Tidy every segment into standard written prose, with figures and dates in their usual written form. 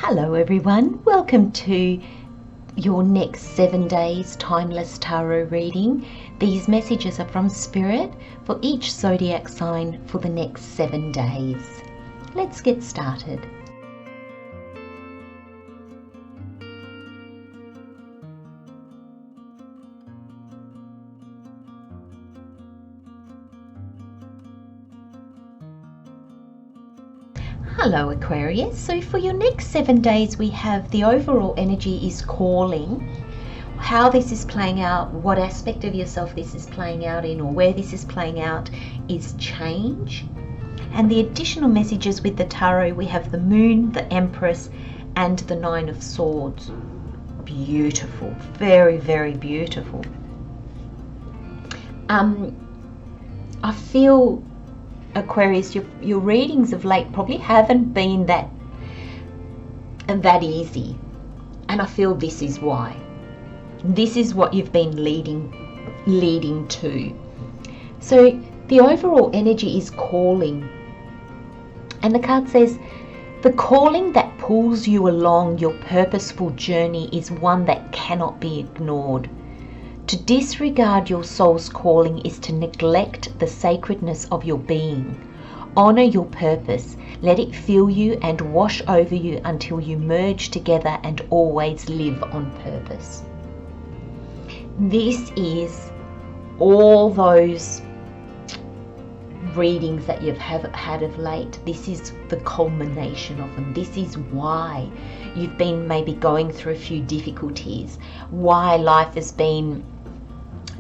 Hello everyone, welcome to your next 7 days Timeless Tarot reading. These messages are from Spirit for each zodiac sign for the next 7 days. Let's get started. Hello Aquarius, so for your next 7 days we have the overall energy is calling. How this is playing out, what aspect of yourself this is playing out in, or where this is playing out is change. And the additional messages with the tarot, we have the Moon, the Empress and the Nine of Swords. Beautiful, very, very beautiful. I feel Aquarius, your readings of late probably haven't been that easy, and I feel this is why. This is what you've been leading to. So the overall energy is calling, and the card says the calling that pulls you along your purposeful journey is one that cannot be ignored. To disregard your soul's calling is to neglect the sacredness of your being. Honor your purpose. Let it fill you and wash over you until you merge together and always live on purpose. This is all those readings that you've had of late. This is the culmination of them. This is why you've been maybe going through a few difficulties, why life has been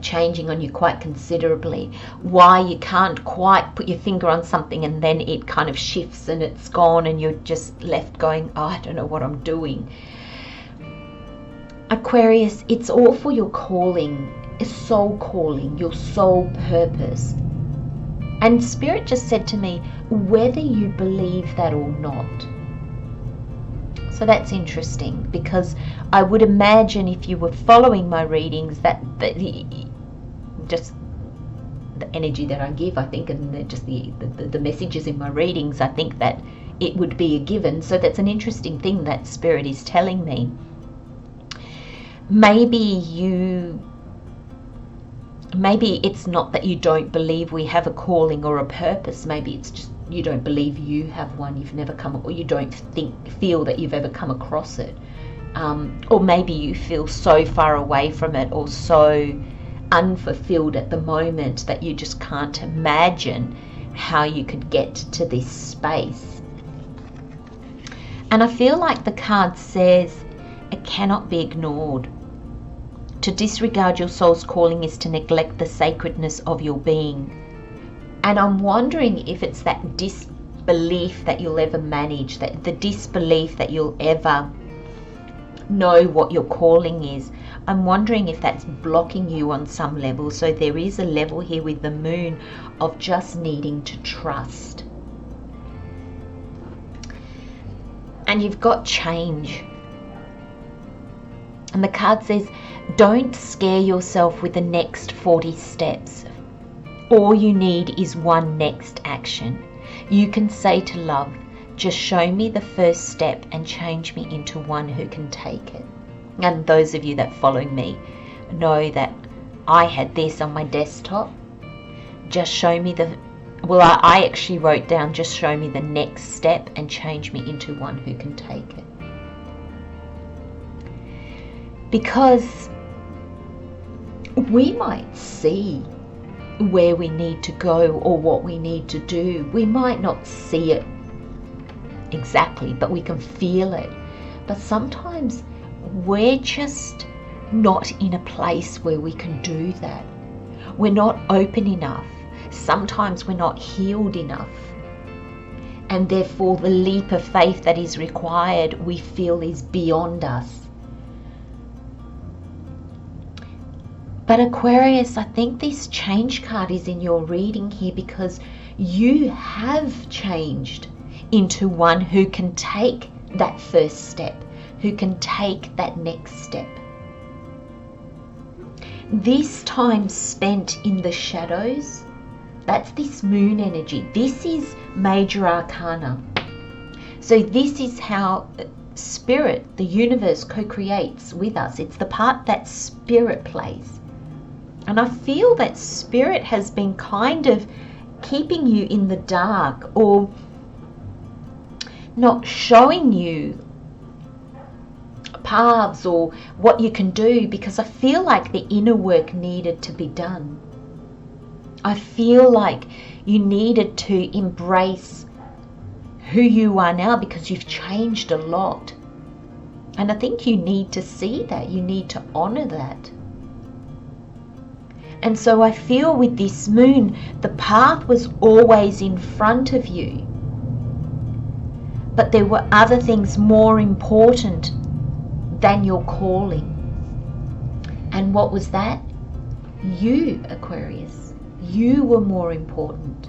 changing on you quite considerably, why you can't quite put your finger on something and then it kind of shifts and it's gone and you're just left going, oh, I don't know what I'm doing. Aquarius, it's all for your calling, soul calling, your soul purpose. And Spirit just said to me, whether you believe that or not. So that's interesting, because I would imagine if you were following my readings that just the energy that I give, I think, and just the messages in my readings, I think that it would be a given. So that's an interesting thing that Spirit is telling me. Maybe it's not that you don't believe we have a calling or a purpose. Maybe it's just you don't believe you have one. You've never or you don't feel that you've ever come across it. Or maybe you feel so far away from it or so unfulfilled at the moment that you just can't imagine how you could get to this space. And I feel like the card says it cannot be ignored. To disregard your soul's calling is to neglect the sacredness of your being. And I'm wondering if it's that disbelief that you'll ever manage, that the disbelief that you'll ever know what your calling is. I'm wondering if that's blocking you on some level. So there is a level here with the Moon of just needing to trust. And you've got change. And the card says, don't scare yourself with the next 40 steps. All you need is one next action. You can say to love, just show me the first step and change me into one who can take it. And those of you that follow me know that I had this on my desktop. Just show me I actually wrote down, just show me the next step and change me into one who can take it. Because we might see where we need to go or what we need to do. We might not see it exactly, but we can feel it. But sometimes we're just not in a place where we can do that. We're not open enough. Sometimes we're not healed enough. And therefore the leap of faith that is required, we feel is beyond us. But Aquarius, I think this change card is in your reading here because you have changed into one who can take that first step, who can take that next step. This time spent in the shadows, that's this Moon energy. This is major arcana. So this is how Spirit, the universe, co-creates with us. It's the part that Spirit plays. And I feel that Spirit has been kind of keeping you in the dark, or not showing you paths or what you can do, because I feel like the inner work needed to be done. I feel like you needed to embrace who you are now, because you've changed a lot. And I think you need to see that. You need to honor that. And so I feel with this moon, the path was always in front of you. But there were other things more important than your calling. And what was that? You, Aquarius. You were more important.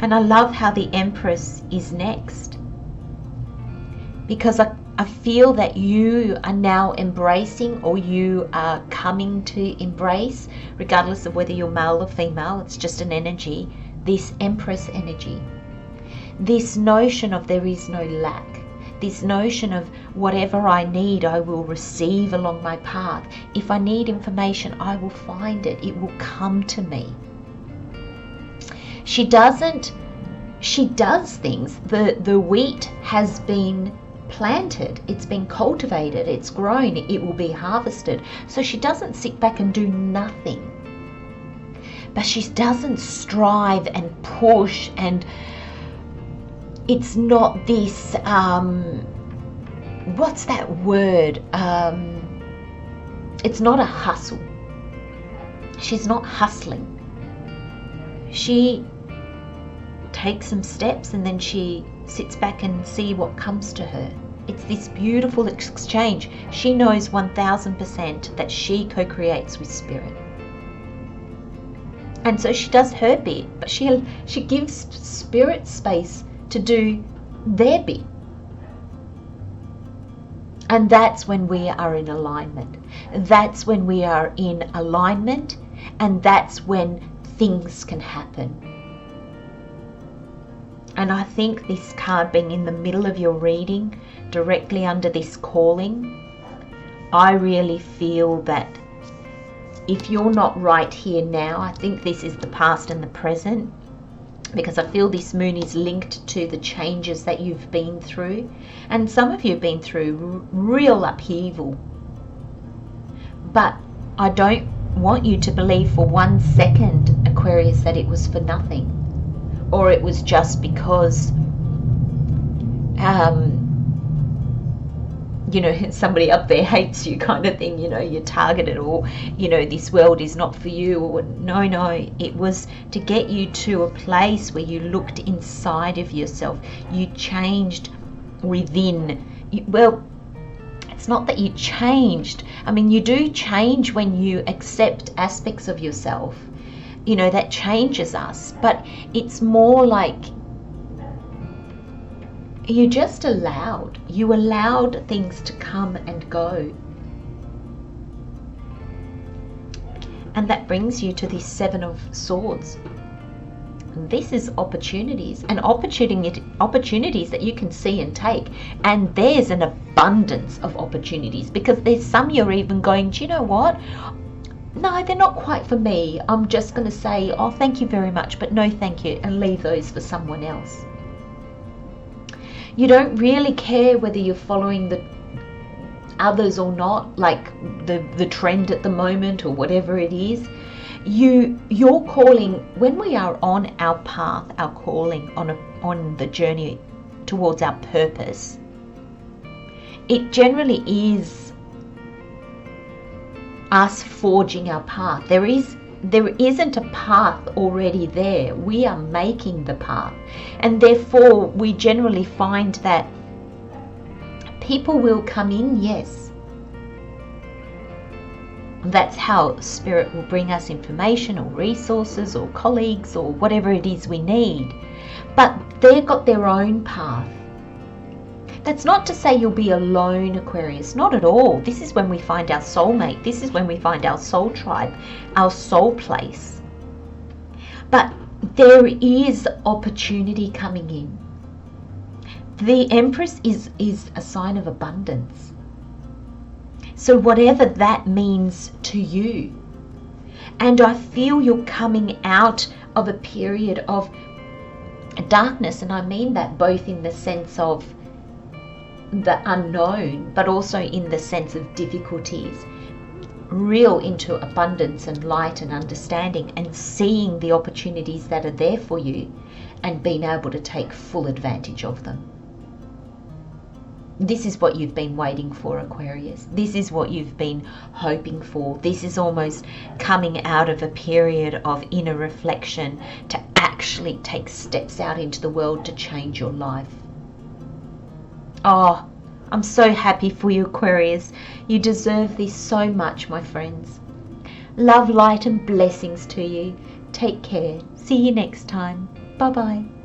And I love how the Empress is next, because I feel that you are now embracing, or you are coming to embrace, regardless of whether you're male or female, it's just an energy, this Empress energy. This notion of there is no lack. This notion of whatever I need, I will receive along my path. If I need information, I will find it. It will come to me. She does things. The wheat has been planted, it's been cultivated, it's grown, it will be harvested. So she doesn't sit back and do nothing. But she doesn't strive and push, and it's not this, what's that word? It's not a hustle. She's not hustling. She takes some steps and then she sits back and see what comes to her. It's this beautiful exchange. She knows 1000% that she co-creates with Spirit. And so she does her bit, but she gives Spirit space to do their bit. And that's when we are in alignment. That's when we are in alignment, and that's when things can happen. And I think this card being in the middle of your reading, directly under this calling, I really feel that if you're not right here now, I think this is the past and the present, because I feel this moon is linked to the changes that you've been through. And some of you have been through real upheaval. But I don't want you to believe for 1 second, Aquarius, that it was for nothing. Or it was just because, somebody up there hates you kind of thing, you're targeted, or, this world is not for you. Or no, it was to get you to a place where you looked inside of yourself. You changed within. It's not that you changed. You do change when you accept aspects of yourself. That changes us, but it's more like you just allowed things to come and go. And that brings you to this 7 of Swords. This is opportunities, and opportunities that you can see and take. And there's an abundance of opportunities, because there's some you're even going, do you know what? No, they're not quite for me. I'm just going to say, oh, thank you very much, but no thank you, and leave those for someone else. You don't really care whether you're following the others or not, like the trend at the moment or whatever it is. Your calling, when we are on our path, our calling, on the journey towards our purpose, it generally is us forging our path. There isn't a path already there. We are making the path, and therefore we generally find that people will come in. Yes, that's how Spirit will bring us information or resources or colleagues or whatever it is we need, but they've got their own path. That's not to say you'll be alone, Aquarius. Not at all. This is when we find our soulmate. This is when we find our soul tribe, our soul place. But there is opportunity coming in. The Empress is a sign of abundance. So whatever that means to you, and I feel you're coming out of a period of darkness, and I mean that both in the sense of the unknown, but also in the sense of difficulties, real into abundance and light and understanding, and seeing the opportunities that are there for you and being able to take full advantage of them. This is what you've been waiting for, Aquarius. This is what you've been hoping for. This is almost coming out of a period of inner reflection to actually take steps out into the world to change your life. Oh, I'm so happy for you, Aquarius. You deserve this so much, my friends. Love, light and blessings to you. Take care. See you next time. Bye-bye.